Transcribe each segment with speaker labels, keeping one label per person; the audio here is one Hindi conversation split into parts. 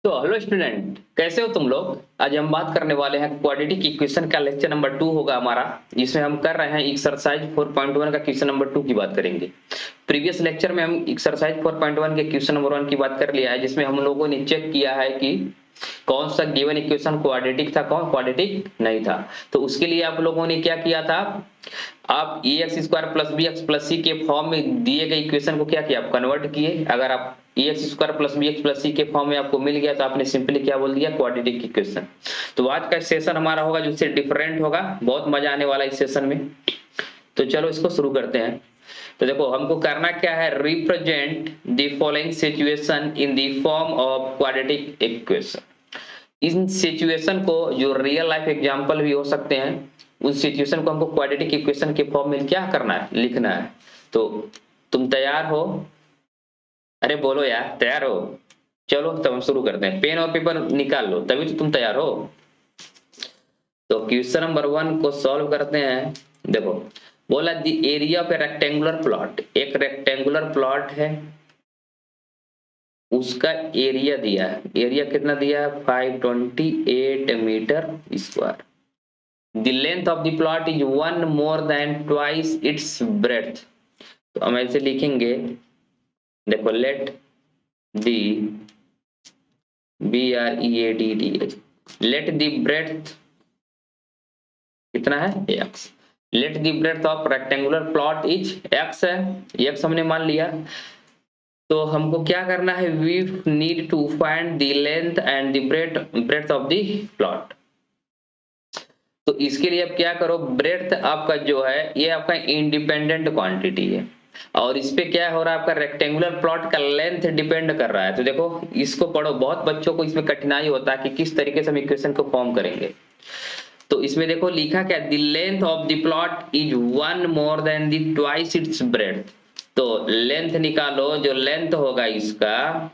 Speaker 1: तो हेलो स्टूडेंट, कैसे हो तुम लोग। आज हम बात करने वाले हैं क्वाड्रेटिक इक्वेशन का। लेक्चर नंबर 2 होगा हमारा, जिसमें हम कर रहे हैं एक्सरसाइज 4.1 का क्वेश्चन नंबर 2 की बात करेंगे। प्रीवियस लेक्चर में हम एक्सरसाइज 4.1 के क्वेश्चन नंबर 1 की बात कर लिया है, जिसमें हम लोगों ने चेक किया है कि कौन सा गिवन इक्वेशन क्वाड्रेटिक था, कौन क्वाड्रेटिक नहीं था। तो उसके लिए आप लोगों ने क्या किया था, आप a x square plus b x plus c के फॉर्म में दिए गए इक्वेशन को क्या किया, आप कन्वर्ट किए। अगर आप a x square plus b x plus c के फॉर्म में आपको मिल गया तो आपने सिंपली क्या बोल दिया, क्वाड्रेटिक इक्वेशन। तो आज का सेशन हमारा होगा जो उससे डिफरेंट होगा, बहुत मजा आने वाला इस सेशन में। तो चलो इसको शुरू करते हैं। तो देखो हमको करना क्या है, represent the following situation in the form of quadratic equation. In situation को, जो रियल लाइफ एग्जांपल भी हो सकते हैं, उस सिचुएशन को हमको क्वाड्रेटिक इक्वेशन के फॉर्म में क्या करना है, लिखना है। तो तुम तैयार हो? अरे बोलो यार, तैयार हो? चलो तब हम शुरू करते हैं। पेन और पेपर निकाल लो, तभी तो तुम तैयार हो। तो क्वेश्चन नंबर 1 को सॉल्व करते हैं। देखो बोला the area of A rectangular plot, एक रेक्टेंगुलर प्लॉट है, उसका एरिया दिया है। एरिया कितना दिया है, 528 metre square. The length of the plot is one more than twice its breadth। तो हम ऐसे लिखेंगे, देखो let the breadth, let the breadth कितना है, x। let the breadth of rectangular plot is x है, x हमने मान लिया। तो हमको क्या करना है, we need to find the length and the breadth of the plot। तो इसके लिए आप क्या करो, ब्रेड्थ आपका जो है ये आपका इंडिपेंडेंट क्वांटिटी है, और इस पे क्या हो रहा है, आपका रेक्टेंगुलर प्लॉट का लेंथ डिपेंड कर रहा है। तो देखो इसको पढ़ो, बहुत बच्चों को इसमें कठिनाई होता है कि किस तरीके से हम इक्वेशन को फॉर्म करेंगे। तो इसमें देखो लिखा क्या, the length of the plot is one more than the twice its breadth. तो लेंथ निकालो, जो लेंथ होगा इसका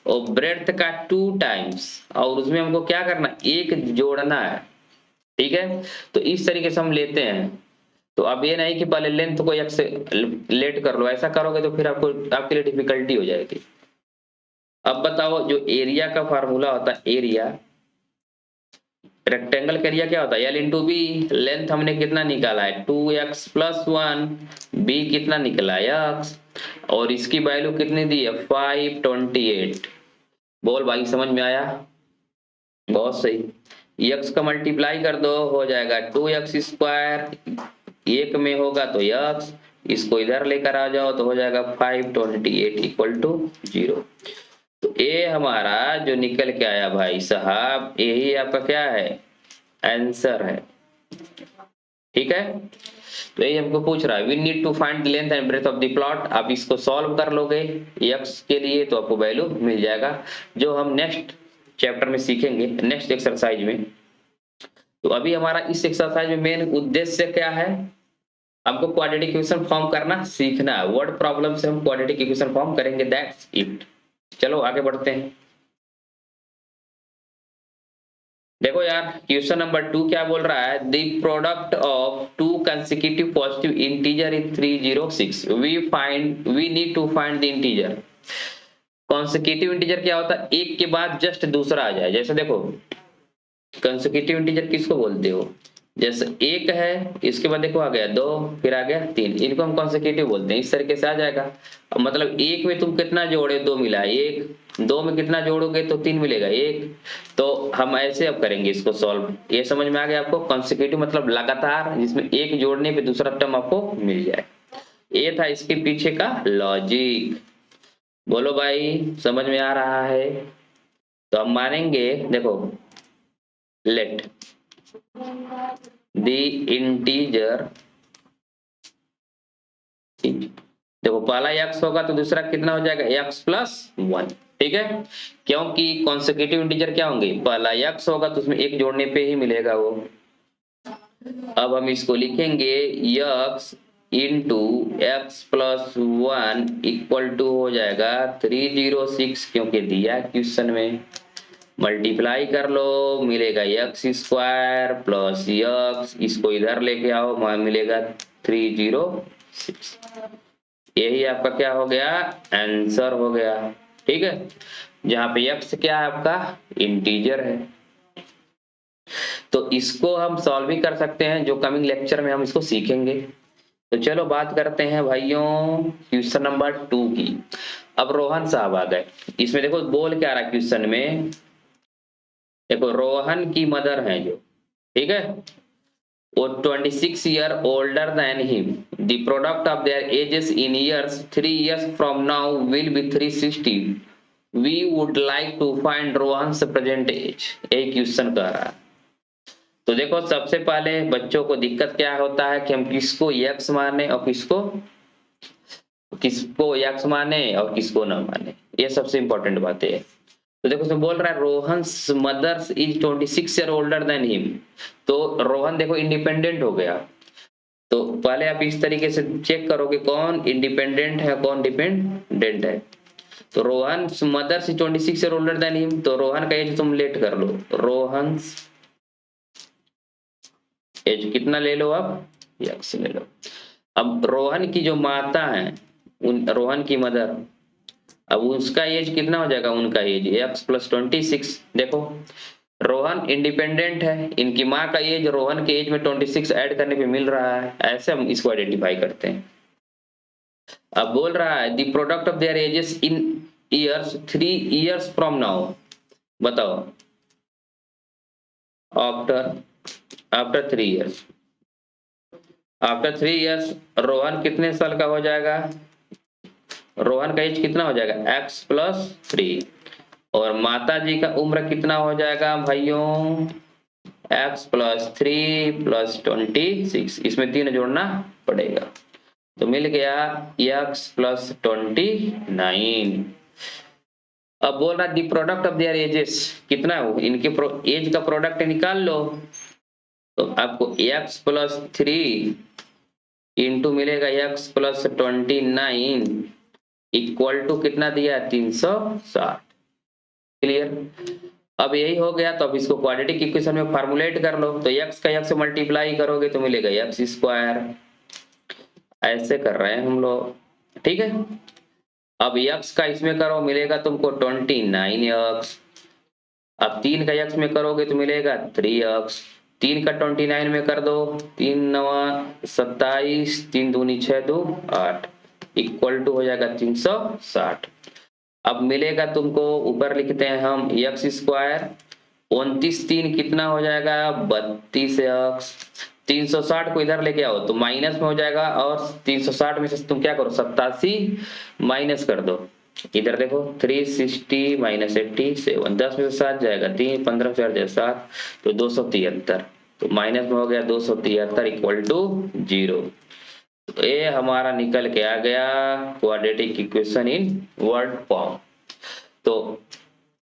Speaker 1: और ब्रेड्थ का 2 टाइम्स, और उसमें हमको क्या करना, एक जोड़ना है। ठीक है, तो इस तरीके से हम लेते हैं। तो अब ये नहीं कि पहले लेंथ को एक से लेट कर लो, ऐसा करोगे तो फिर आपको आपके लिए डिफिकल्टी हो जाएगी। अब बताओ, जो एरिया का फार्मूला होता है, एरिया रेक्टेंगल का एरिया क्या होता है, एल इंटू बी। लेंथ हमने कितना निकाला है, 2x प्लस 1, बी कितना निकला है, x, और इसकी वैल्यू कितनी दी है, 528। बोल भाई समझ में आया? बहुत सही। x का मल्टीप्लाई कर दो, हो जाएगा 2x स्क्वायर, एक में होगा तो x, इसको इधर लेकर आ जाओ तो हो जाएगा 528 इक्वल टू 0। तो ये हमारा जो निकल के आया भाई साहब, यही आपका क्या है, आंसर है। ठीक है, तो यही हमको पूछ रहा है, we need to find the length and breadth of the plot. आप इसको सॉल्व कर लोगे x के लिए तो आपको वैल्यू मिल जाएगा, जो हम नेक्स्ट चैप्टर में सीखेंगे, नेक्स्ट एक्सरसाइज में। तो अभी हमारा इस एक्सरसाइज में मेन उद्देश्य क्या है, हमको क्वाड्रेटिक इक्वेशन फॉर्म करना सीखना है। वर्ड प्रॉब्लम से हम क्वाड्रेटिक इक्वेशन फॉर्म करेंगे, दैट्स इट। चलो आगे बढ़ते हैं। देखो यार, क्वेश्चन नंबर 2 क्या बोल रहा है, the product of two consecutive positive integer is 306। We need to find the integer. Consecutive integer क्या होता है, एक के बाद जस्ट दूसरा आ जाए। जैसे देखो कंसेक्यूटिव इंटीजर किसको बोलते हो, जैसे एक है, इसके बाद देखो आ गया 2, फिर आ गया 3, इनको हम कॉन्सेक्यूटिव बोलते हैं। इस तरीके से आ जाएगा। अब मतलब एक में तुम कितना जोड़े, 2 मिला, एक, 2 में कितना जोड़ोगे तो 3 मिलेगा, एक। तो हम ऐसे अब करेंगे इसको सॉल्व। ये समझ में आ गया आपको, कॉन्सेक्यूटिव मतलब लगातार, जिसमें एक जोड़ने पे दूसरा टर्म आपको मिल जाए। ये था इसके पीछे का लॉजिक। बोलो भाई समझ में आ रहा है? तो हम मानेंगे, देखो लेट द इंटीजर, देखो पहला x होगा तो दूसरा कितना हो जाएगा, x प्लस 1। ठीक है, क्योंकि कॉन्सेक्यूटिव इंटीजर क्या होंगे, पहला x होगा तो उसमें एक जोड़ने पे ही मिलेगा वो। अब हम इसको लिखेंगे x into x plus 1 equal to हो जाएगा 306, क्योंकि दिया क्वेश्चन में। मल्टीप्लाई कर लो, मिलेगा एक्स स्क्वायर प्लस एक्स, इसको इधर लेके आओ, वहां मिलेगा 306। यही आपका क्या हो गया, आंसर हो गया। ठीक है, जहाँ पे x क्या है आपका इंटीजर है। तो इसको हम सॉल्व भी कर सकते हैं, जो कमिंग लेक्चर में हम इसको सीखेंगे। तो चलो बात करते हैं भाइयों क्वेश्चन नंबर 2 की। अब रोहन साहब आ गए। इसमें देखो बोल क्या रहा क्वेश्चन में, देखो रोहन की मदर है जो, ठीक है, वो 26 year older than him, the product of their ages in years 3 years from now will be 360, we would like to find Rohan's present age. यही क्वेश्चन कह रहा है। तो देखो सबसे पहले बच्चों को दिक्कत क्या होता है कि हम किसको यक्स माने और किसको किसको यक्स माने और किसको न माने, ये सबसे इंपॉर्टेंट बात है। तो देखो उसमें बोल रहा है Rohan's mother's is 26 year older than him. तो रोहन देखो इंडिपेंडेंट हो गया। तो पहले आप इस तरीके से चेक करोगे कौन इंडिपेंडेंट है कौन डिपेंडेंट है। तो Rohan mother's is 26 year older than him, तो रोहन का एज तुम लेट कर लो, रोहन्स एज कितना ले लो आप, यक्स ले लो। अब रोहन की जो माता है, उन रोहन की मदर, अब उसका एज कितना हो जाएगा, उनका एज एक्स प्लस 26। देखो रोहन इंडिपेंडेंट है, इनकी माँ का एज रोहन के एज में 26 ऐड करने पे मिल रहा है, ऐसे हम इसको आइडेंटिफाई करते हैं। अब बोल रहा है the product of their ages in years 3 years from now, बताओ after after 3 years, after 3 years Rohan कितने साल का हो जाएगा, रोहन का एज कितना हो जाएगा x प्लस 3, और माता जी का उम्र कितना हो जाएगा भाइयों x प्लस 3 प्लस 26, इसमें 3 जोड़ना पड़ेगा, तो मिल गया x प्लस 29। अब बोल रहा the product of their edges कितना है, इनके एज का प्रोडक्ट निकाल लो। तो आपको x प्लस 3 इंटू मिलेगा x प्लस 29 इक्वल टू कितना दिया 360। क्लियर। अब यही हो गया, तो अब इसको क्वाड्रेटिक इक्वेशन में फार्मुलेट कर लो। तो x का x से मल्टीप्लाई करोगे तो मिलेगा x स्क्वायर, ऐसे कर रहे हैं हम लोग, ठीक है। अब x का इसमें करो मिलेगा तुमको 29x, अब 3 का x में करोगे तो मिलेगा 3x, 3 का 29 में कर दो, 3 नवा 27, 3 दूनी 6 2 8 इक्वल टू हो जाएगा 360। अब मिलेगा तुमको, ऊपर लिखते हैं हम एक्स स्क्वायर, 29 3 कितना हो जाएगा 32x, 360 को इधर लेके आओ तो माइनस में हो जाएगा, और 360 में से तुम क्या करो 87 माइनस कर दो, इधर देखो 360 माइनस 87, 10 में से 7 जाएगा 3, 15 से 8 7, तो 273, तो माइनस में हो गया 273 इक्वल टू 0। तो ये हमारा निकल के आ गया quadratic equation in word form. तो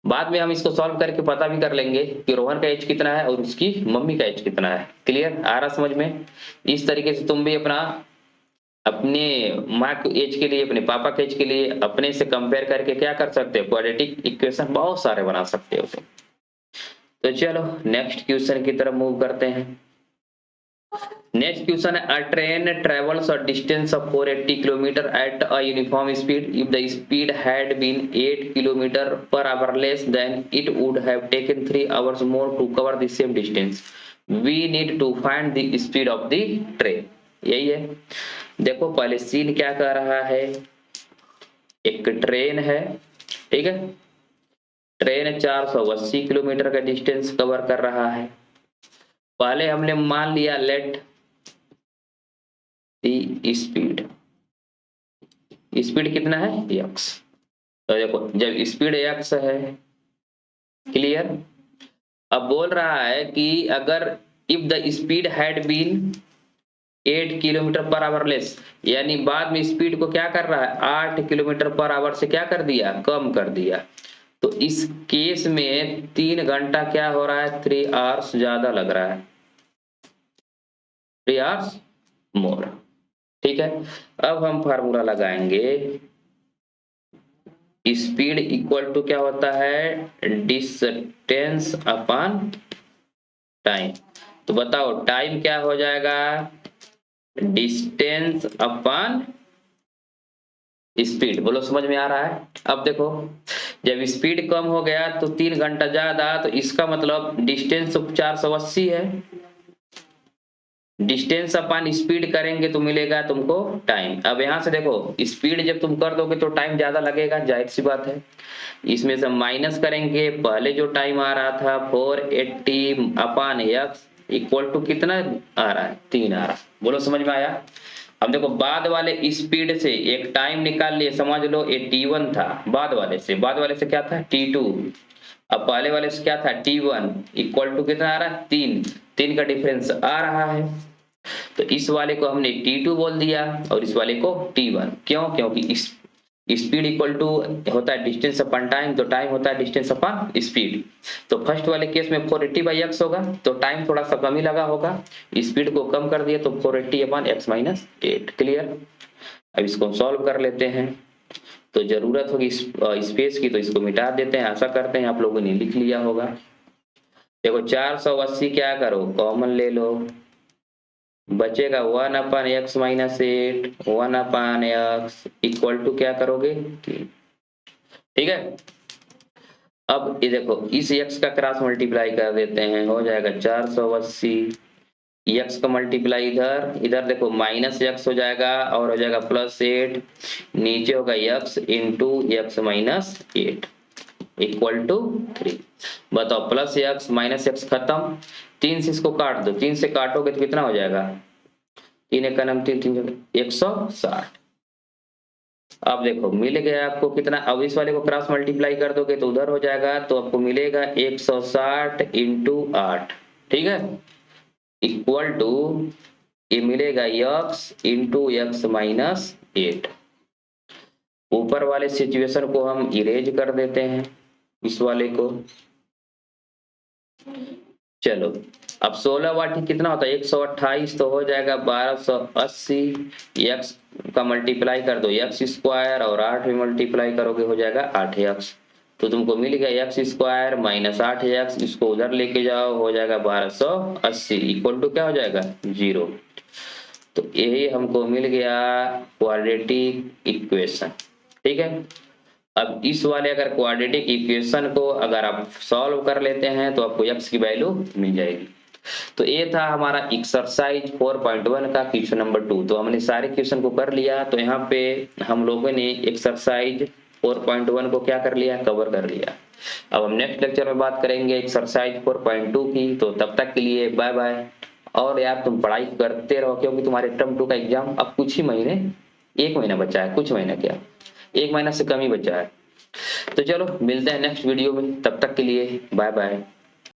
Speaker 1: बाद में हम इसको सॉल्व करके पता भी कर लेंगे कि रोहन का एज कितना है और उसकी मम्मी का एज कितना है। क्लियर आ रहा समझ में। इस तरीके से तुम भी अपना अपने माँ के एज के लिए अपने पापा के एज के लिए अपने से कंपेयर करके क्या कर सकते हो, क्वाड्रेटिक इक्वेशन बहुत सारे बना सकते हो। तो चलो नेक्स्ट क्वेश्चन की तरफ मूव करते हैं। नेक्स्ट क्वेश्चन है, अ train travels a distance of 480 kilometer at a uniform speed. If the speed had been 8 kilometer per hour less, then it would have taken 3 hours more to cover the same distance. We need to find the speed of the train. यही है। देखो पहले सीन क्या कर रहा है, एक ट्रेन है, ठीक है, ट्रेन 480 किलोमीटर का डिस्टेंस कवर कर रहा है। पहले हमने मान लिया लेट स्पीड, स्पीड कितना है x। तो देखो जब स्पीड x है, क्लियर। अब बोल रहा है कि अगर if the speed had been 8 kilometre per hour less, यानी बाद में स्पीड को क्या कर रहा है 8 किलोमीटर पर आवर से क्या कर दिया कम कर दिया, तो इस केस में 3 घंटा क्या हो रहा है 3 आवर्स ज्यादा लग रहा है, 3 आवर्स मोर। ठीक है। अब हम फार्मूला लगाएंगे, स्पीड इक्वल टू क्या होता है डिस्टेंस अपॉन टाइम। तो बताओ टाइम क्या हो जाएगा डिस्टेंस अपॉन स्पीड, बोलो समझ में आ रहा है। अब देखो जब स्पीड कम हो गया तो 3 घंटा ज्यादा, तो इसका मतलब डिस्टेंस 480 है। डिस्टेंस अपन स्पीड करेंगे तो मिलेगा तुमको टाइम। अब यहाँ से देखो स्पीड जब तुम कर दोगे तो टाइम ज्यादा लगेगा, जाहिर सी बात है। इसमें से माइनस करेंगे, पहले जो टाइम आ रहा था 480 अपान एक्स इक्वल टू कितना आ रहा है, 3 आ रहा। बोलो समझ में आया। अब देखो बाद वाले स्पीड से एक टाइम निकाल लिए, समझ लो ये T1 था, बाद वाले से क्या था T2, अब पहले वाले से क्या था T1 इक्वल टू कितना आ रहा है 3, 3 का डिफरेंस आ रहा है। तो इस वाले को हमने T2 बोल दिया और इस वाले को T1। क्यों? क्योंकि इस स्पीड इक्वल टू होता है डिस्टेंस अपन टाइम, तो टाइम होता है डिस्टेंस अपन स्पीड। तो फर्स्ट वाले केस में 480 बाई एक्स होगा, तो टाइम थोड़ा सा कम ही लगा होगा, स्पीड को कम कर दिया तो 480 अपन एक्स माइनस 8। क्लियर। अब इसको सॉल्व कर लेते हैं, तो जरूरत होगी स्पेस की तो इसको मिटा देते हैं। आशा करते हैं आप लोगों ने लिख लिया होगा। देखो 480 क्या करो कॉमन ले लो, बचेगा 1 upon x minus 8, 1 upon x equal to क्या करोगे, ठीक है। अब ये देखो इस x का क्रॉस मल्टीप्लाई कर देते हैं, हो जाएगा 480, x का मल्टीप्लाई इधर, इधर देखो माइनस एक्स हो जाएगा और हो जाएगा +8, नीचे होगा x into x minus 8 equal to 3। बताओ प्लस एक्स माइनस एक्स खत्म, 3 से इसको काट दो, 3 से काटोगे तो कितना हो जाएगा, 3 एक का नाम 3, 3 160। अब देखो मिल गया आपको कितना, अब इस वाले को क्रॉस मल्टीप्लाई कर दोगे तो उधर हो जाएगा, तो आपको मिलेगा 160 इंटू 8, ठीक है, इक्वल टू ये मिलेगा x इंटू एक्स माइनस 8। ऊपर वाले सिचुएशन को हम इरेज कर देते हैं इस वाले को। चलो अब 16 वाटी कितना होता है 128, तो हो जाएगा 1280, x का मल्टीप्लाई कर दो x स्क्वायर और 8 भी मल्टीप्लाई करोगे हो जाएगा 8x, तो तुमको मिल गया x स्क्वायर माइनस 8x, इसको उधर लेके जाओ हो जाएगा 1280 इक्वल टू क्या हो जाएगा 0। तो यही हमको मिल गया क्वाड्रेटिक इक्वेशन, ठीक है। अब इस वाले अगर क्वाड्रेटिक इक्वेशन को अगर आप सॉल्व कर लेते हैं तो आपको x की वैल्यू मिल जाएगी। तो ये था हमारा एक्सरसाइज 4.1 का क्वेश्चन नंबर 2। तो हमने सारे क्वेश्चन को कर लिया, तो यहाँ पे हम लोगों ने एक्सरसाइज 4.1 को क्या कर लिया, कवर कर लिया। अब हम नेक्स्ट लेक्चर में बात करेंगे एक्सरसाइज 4.2 की। तो तब तक के लिए बाय बाय। और यार तुम पढ़ाई करते रहो, क्योंकि तुम्हारे टर्म 2 का एग्जाम अब कुछ ही महीने, 1 महीना बचा है, कुछ महीना क्या 1 महीना से कम ही बचा है। तो चलो मिलते हैं नेक्स्ट वीडियो में, तब तक के लिए बाय बाय।